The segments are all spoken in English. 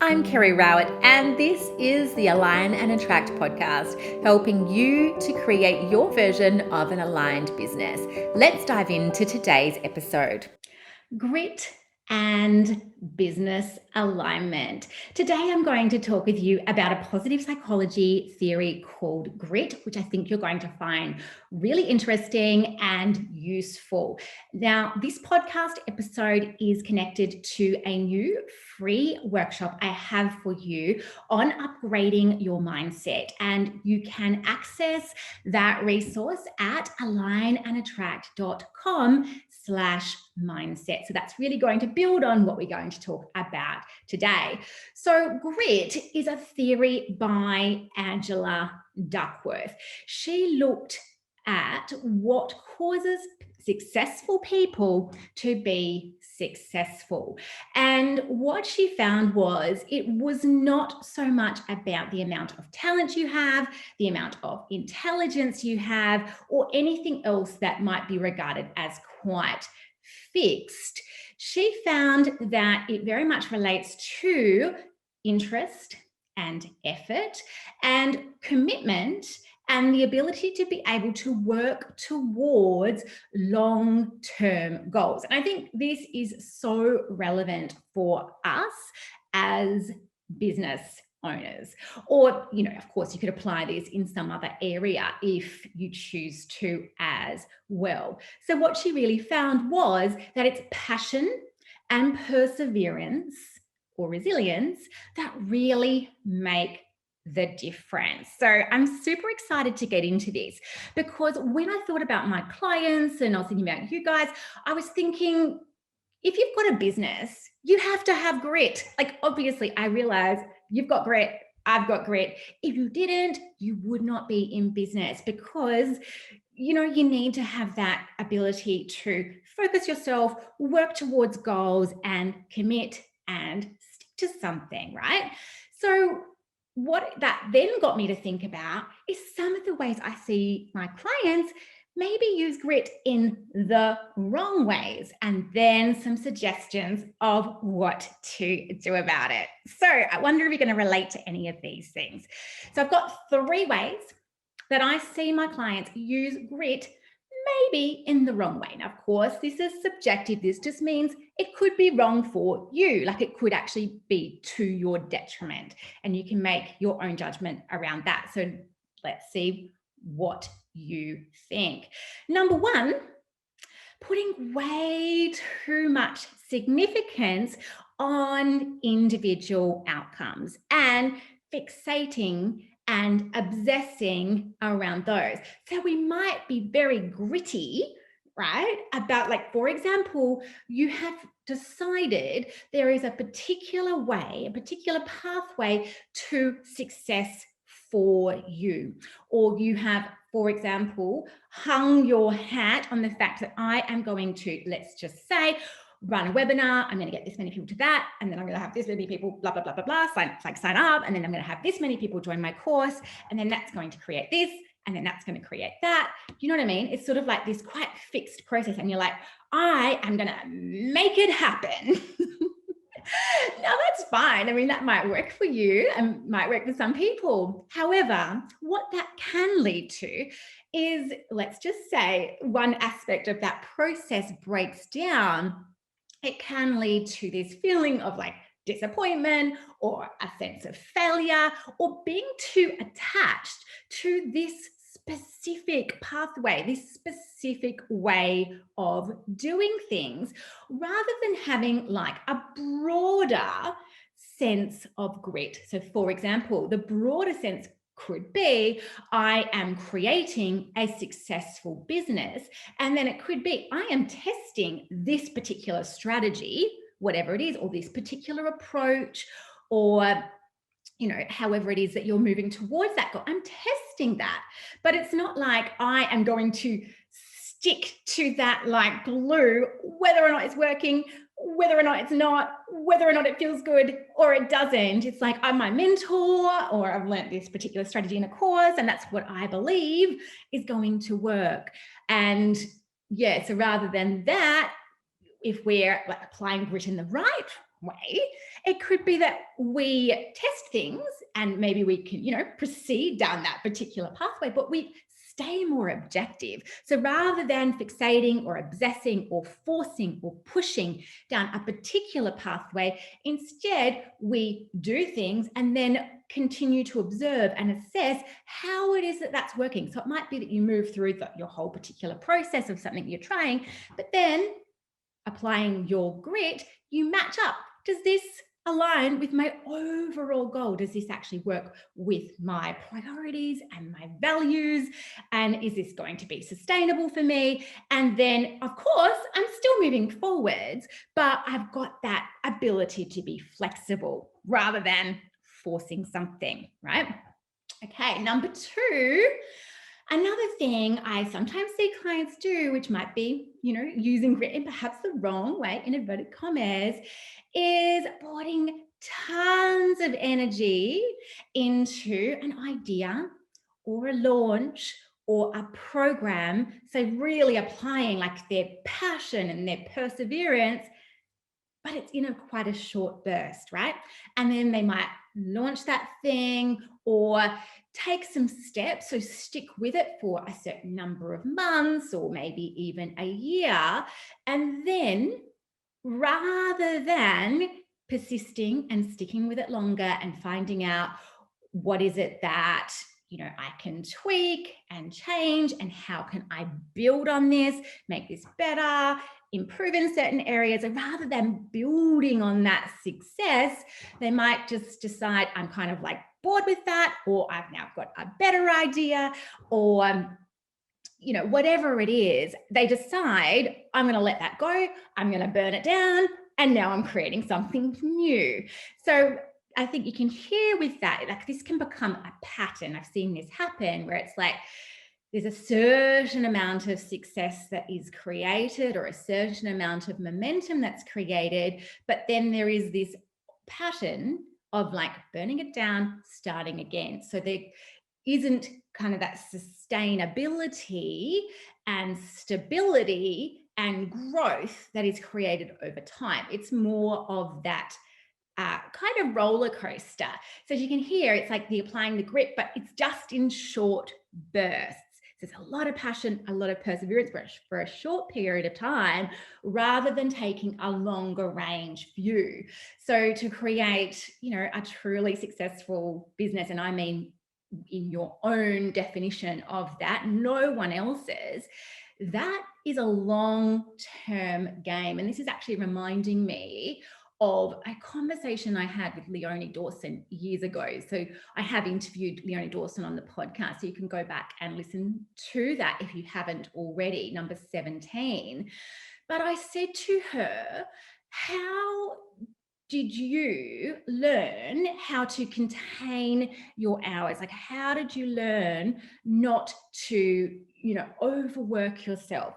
I'm Kerry Rowett, and this is the Align and Attract podcast, helping you to create your version of an aligned business. Let's dive into today's episode. Grit and business alignment. Today, I'm going to talk with you about a positive psychology theory called grit, which I think you're going to find really interesting and useful. Now, this podcast episode is connected to a new free workshop I have for you on upgrading your mindset, and you can access that resource at alignandattract.com/mindset. So that's really going to build on what we're going to talk about today. So grit is a theory by Angela Duckworth. She looked at what causes successful people to be successful. And what she found was it was not so much about the amount of talent you have, the amount of intelligence you have, or anything else that might be regarded as quite fixed. She found that it very much relates to interest and effort and commitment and the ability to be able to work towards long-term goals. And I think this is so relevant for us as business owners. Or, of course, you could apply this in some other area if you choose to as well. So what she really found was that it's passion and perseverance or resilience that really make the difference. So I'm super excited to get into this because when I thought about my clients and I was thinking about you guys, I was thinking, if you've got a business, you have to have grit. Like, obviously, I realize you've got grit, I've got grit. If you didn't, you would not be in business because, you need to have that ability to focus yourself, work towards goals, and commit and stick to something, right? So what that then got me to think about is some of the ways I see my clients maybe use grit in the wrong ways, and then some suggestions of what to do about it. So I wonder if you're going to relate to any of these things. So I've got 3 ways that I see my clients use grit maybe in the wrong way. Now, of course, this is subjective. This just means it could be wrong for you. Like, it could actually be to your detriment, and you can make your own judgment around that. So let's see what you think. Number 1, putting way too much significance on individual outcomes and fixating and obsessing around those. So we might be very gritty, right? About, like, for example, you have decided there is a particular way, a particular pathway to success for you. Or you have, for example, hung your hat on the fact that I am going to, let's just say, run a webinar. I'm going to get this many people to that, and then I'm going to have this many people, blah, blah, blah, blah, blah, sign up, and then I'm going to have this many people join my course, and then that's going to create this, and then that's going to create that. You know what I mean? It's sort of like this quite fixed process, and you're like, I am going to make it happen. Now, that's fine. I mean, that might work for you and might work for some people. However, what that can lead to is, let's just say, one aspect of that process breaks down. It can lead to this feeling of, like, disappointment or a sense of failure, or being too attached to this specific pathway, this specific way of doing things, rather than having, like, a broader sense of grit. So, for example, the broader sense could be, I am creating a successful business. And then it could be, I am testing this particular strategy, whatever it is, or this particular approach, or however it is that you're moving towards that goal. I'm testing that. But it's not like I am going to stick to that like glue, whether or not it's working, whether or not it's not, whether or not it feels good or it doesn't. It's like, I'm my mentor, or I've learned this particular strategy in a course, and that's what I believe is going to work. And yeah, so rather than that, if we're, like, applying grit in the right way, It could be that we test things and maybe we can, proceed down that particular pathway, but we stay more objective. So rather than fixating or obsessing or forcing or pushing down a particular pathway, instead we do things and then continue to observe and assess how it is that that's working. So it might be that you move through your whole particular process of something you're trying, but then applying your grit, you match up. Does this align with my overall goal? Does this actually work with my priorities and my values? And is this going to be sustainable for me? And then, of course, I'm still moving forwards, but I've got that ability to be flexible rather than forcing something, right? Okay, number two. Another thing I sometimes see clients do, which might be, using grit in perhaps the wrong way, in inverted commas, is putting tons of energy into an idea or a launch or a program. So really applying like their passion and their perseverance, but it's in quite a short burst, right? And then they might launch that thing or take some steps, so stick with it for a certain number of months or maybe even a year. And then rather than persisting and sticking with it longer and finding out what is it that I can tweak and change, and how can I build on this, make this better, improve in certain areas, and rather than building on that success, they might just decide, I'm kind of like bored with that, or I've now got a better idea, or whatever it is, they decide, I'm going to let that go, I'm going to burn it down, and now I'm creating something new. So I think you can hear with that, like this can become a pattern. I've seen this happen where it's like there's a certain amount of success that is created or a certain amount of momentum that's created, but then there is this pattern of like burning it down, starting again. So there isn't kind of that sustainability and stability and growth that is created over time. It's more of that kind of roller coaster. So as you can hear, it's like the applying the grit, but it's just in short bursts. So there's a lot of passion, a lot of perseverance for a short period of time, rather than taking a longer range view. So to create, a truly successful business, and I mean in your own definition of that, no one else's, that is a long-term game. And this is actually reminding me of a conversation I had with Leonie Dawson years ago. So I have interviewed Leonie Dawson on the podcast, so you can go back and listen to that if you haven't already, number 17. But I said to her, how did you learn how to contain your hours? Like, how did you learn not to, overwork yourself?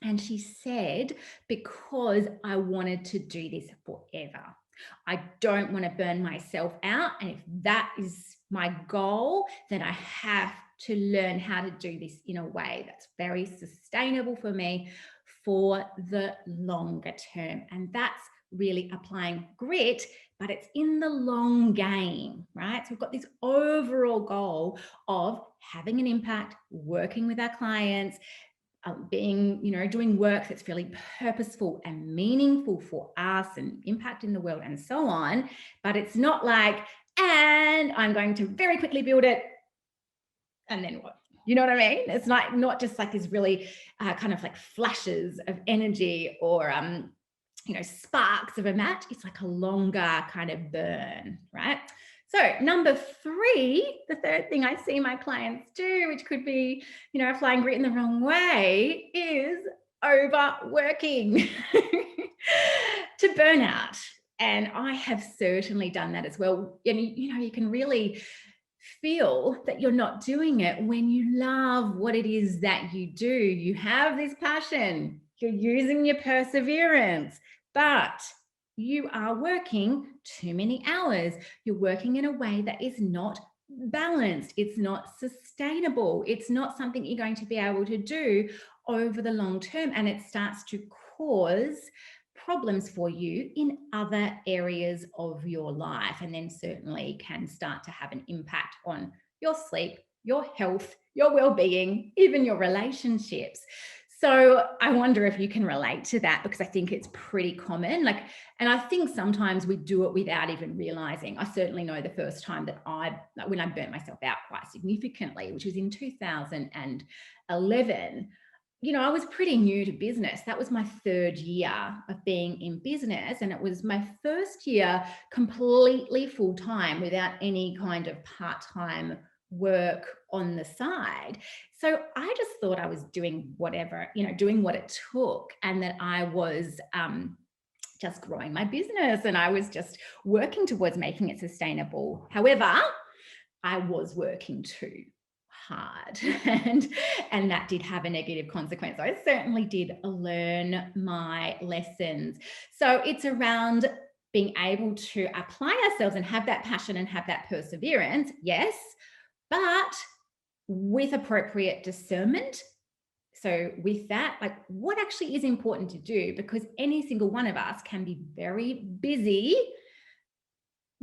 And she said, because I wanted to do this forever. I don't want to burn myself out. And if that is my goal, then I have to learn how to do this in a way that's very sustainable for me for the longer term. And that's really applying grit, but it's in the long game, right? So we've got this overall goal of having an impact, working with our clients, being, doing work that's fairly purposeful and meaningful for us and impact in the world and so on. But it's not like, and I'm going to very quickly build it, and then what? You know what I mean? It's not just like these really kind of like flashes of energy or, sparks of a match. It's like a longer kind of burn, right? So number 3, the third thing I see my clients do, which could be, applying grit in the wrong way, is overworking to burnout. And I have certainly done that as well. And, you can really feel that you're not doing it when you love what it is that you do. You have this passion, you're using your perseverance, but you are working too many hours. You're working in a way that is not balanced. It's not sustainable. It's not something you're going to be able to do over the long term. And it starts to cause problems for you in other areas of your life, and then certainly can start to have an impact on your sleep, your health, your well-being, even your relationships. So I wonder if you can relate to that, because I think it's pretty common. And I think sometimes we do it without even realizing. I certainly know the first time that when I burnt myself out quite significantly, which was in 2011. I was pretty new to business. That was my third year of being in business. And it was my first year completely full time without any kind of part-time work on the side. So I just thought I was doing whatever, doing what it took, and that I was just growing my business and I was just working towards making it sustainable. However, I was working too hard and that did have a negative consequence. I certainly did learn my lessons. So it's around being able to apply ourselves and have that passion and have that perseverance, yes, but with appropriate discernment. So with that, what actually is important to do, because any single one of us can be very busy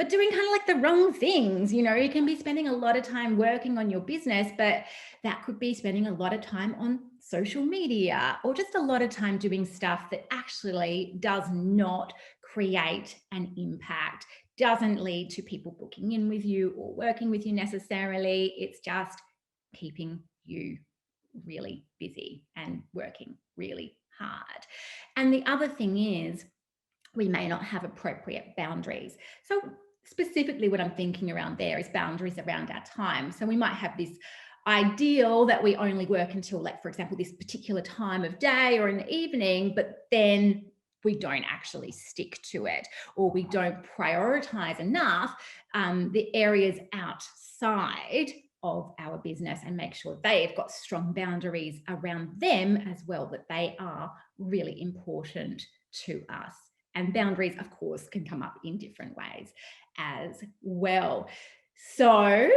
but doing kind of like the wrong things. You can be spending a lot of time working on your business, but that could be spending a lot of time on social media, or just a lot of time doing stuff that actually does not create an impact, doesn't lead to people booking in with you or working with you necessarily. It's just keeping you really busy and working really hard. And the other thing is, we may not have appropriate boundaries. So specifically what I'm thinking around there is boundaries around our time. So we might have this ideal that we only work until, for example, this particular time of day or in the evening, but then we don't actually stick to it, or we don't prioritize enough the areas outside of our business and make sure they've got strong boundaries around them as well, that they are really important to us. And boundaries, of course, can come up in different ways as well. So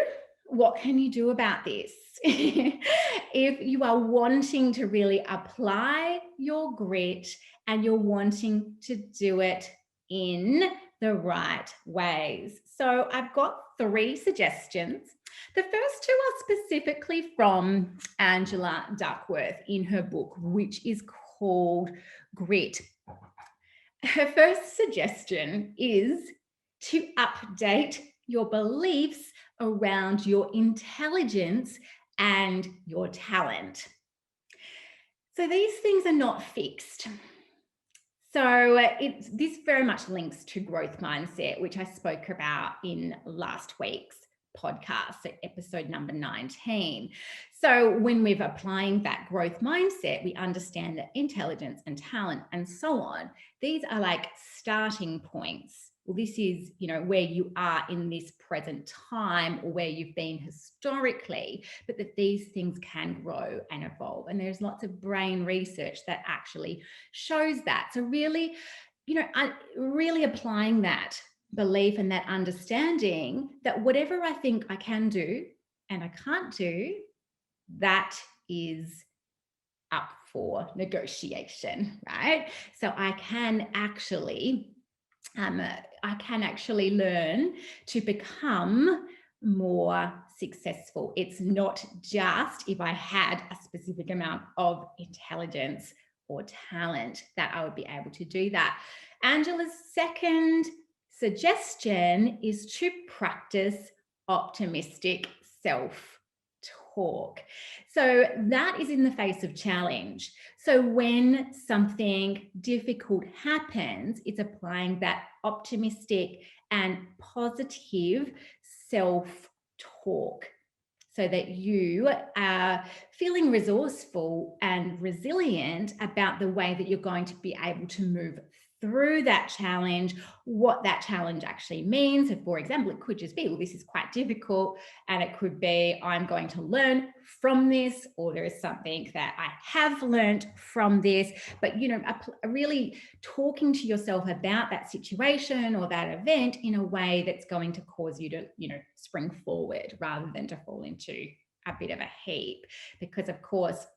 what can you do about this? If you are wanting to really apply your grit and you're wanting to do it in the right ways. So I've got 3 suggestions. The first 2 are specifically from Angela Duckworth in her book, which is called Grit. Her first suggestion is to update your beliefs around your intelligence and your talent. So these things are not fixed. So this very much links to growth mindset, which I spoke about in last week's podcast, so episode number 19. So when we're applying that growth mindset, we understand that intelligence and talent and so on, these are like starting points. Well, this is, where you are in this present time, or where you've been historically, but that these things can grow and evolve. And there's lots of brain research that actually shows that. So really, really applying that belief and that understanding that whatever I think I can do and I can't do, that is up for negotiation, right? So I can actually learn to become more successful. It's not just if I had a specific amount of intelligence or talent that I would be able to do that. Angela's second suggestion is to practice optimistic self-talk. So that is in the face of challenge. So when something difficult happens, it's applying that optimistic and positive self-talk, so that you are feeling resourceful and resilient about the way that you're going to be able to move through that challenge, what that challenge actually means. So for example, it could just be, well, this is quite difficult, and it could be, I'm going to learn from this, or there is something that I have learned from this. But, really talking to yourself about that situation or that event in a way that's going to cause you to, spring forward rather than to fall into a bit of a heap. Because of course,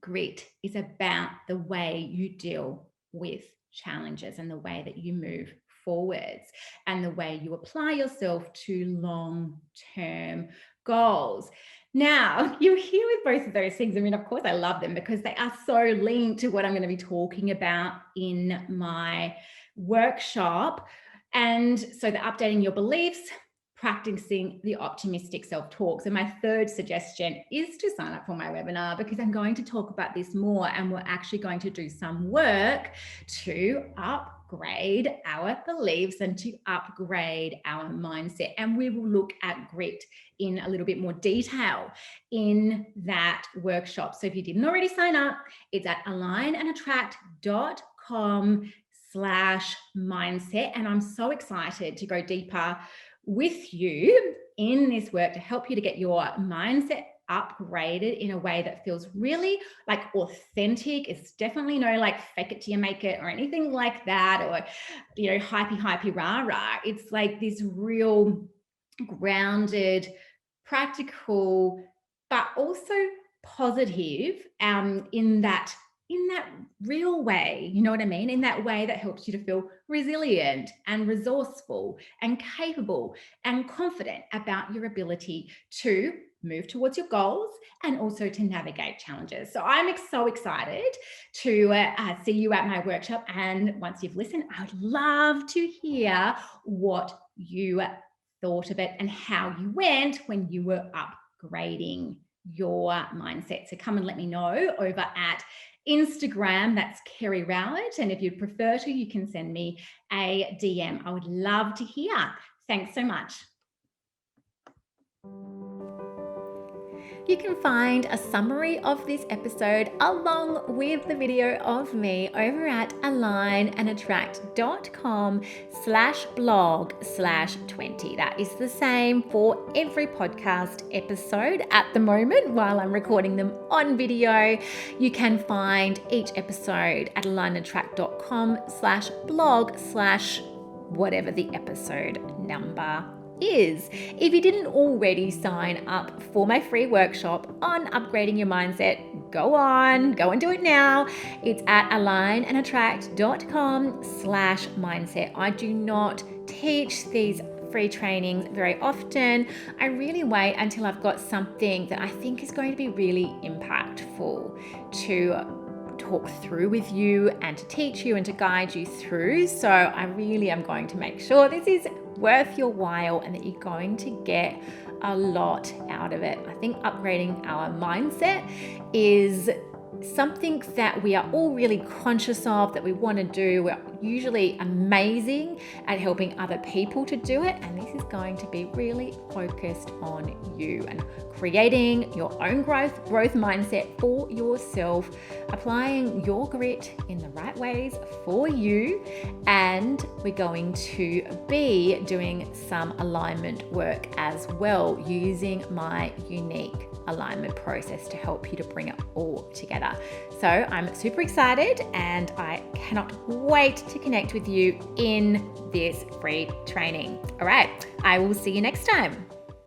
grit is about the way you deal with challenges and the way that you move forwards and the way you apply yourself to long-term goals. Now, you're here with both of those things. I mean, of course, I love them because they are so linked to what I'm going to be talking about in my workshop. And so the updating your beliefs, practicing the optimistic self-talk. So my third suggestion is to sign up for my webinar because I'm going to talk about this more, and we're actually going to do some work to upgrade our beliefs and to upgrade our mindset. And we will look at grit in a little bit more detail in that workshop. So if you didn't already sign up, it's at alignandattract.com/mindset. And I'm so excited to go deeper with you in this work to help you to get your mindset upgraded in a way that feels really like authentic. It's definitely no like fake it till you make it or anything like that, or hypey rah rah. It's like this real grounded, practical, but also positive in that real way, you know what I mean? In that way that helps you to feel resilient and resourceful and capable and confident about your ability to move towards your goals and also to navigate challenges. So I'm so excited to see you at my workshop. And once you've listened, I would love to hear what you thought of it and how you went when you were upgrading your mindset. So come and let me know over at Instagram, that's Kerry Rowett. And if you'd prefer to, you can send me a DM. I would love to hear. Thanks so much. You can find a summary of this episode along with the video of me over at alignandattract.com/blog/20. That is the same for every podcast episode at the moment while I'm recording them on video. You can find each episode at alignandattract.com/blog/whatever the episode number is. If you didn't already sign up for my free workshop on upgrading your mindset, go and do it now. It's at alignandattract.com/mindset. I do not teach these free trainings very often. I really wait until I've got something that I think is going to be really impactful to talk through with you and to teach you and to guide you through. So I really am going to make sure this is worth your while and that you're going to get a lot out of it. I think upgrading our mindset is something that we are all really conscious of, that we want to do. We're usually amazing at helping other people to do it, and this is going to be really focused on you and creating your own growth mindset for yourself, applying your grit in the right ways for you. And we're going to be doing some alignment work as well, using my unique alignment process to help you to bring it all together. So I'm super excited and I cannot wait to connect with you in this free training. All right, I will see you next time.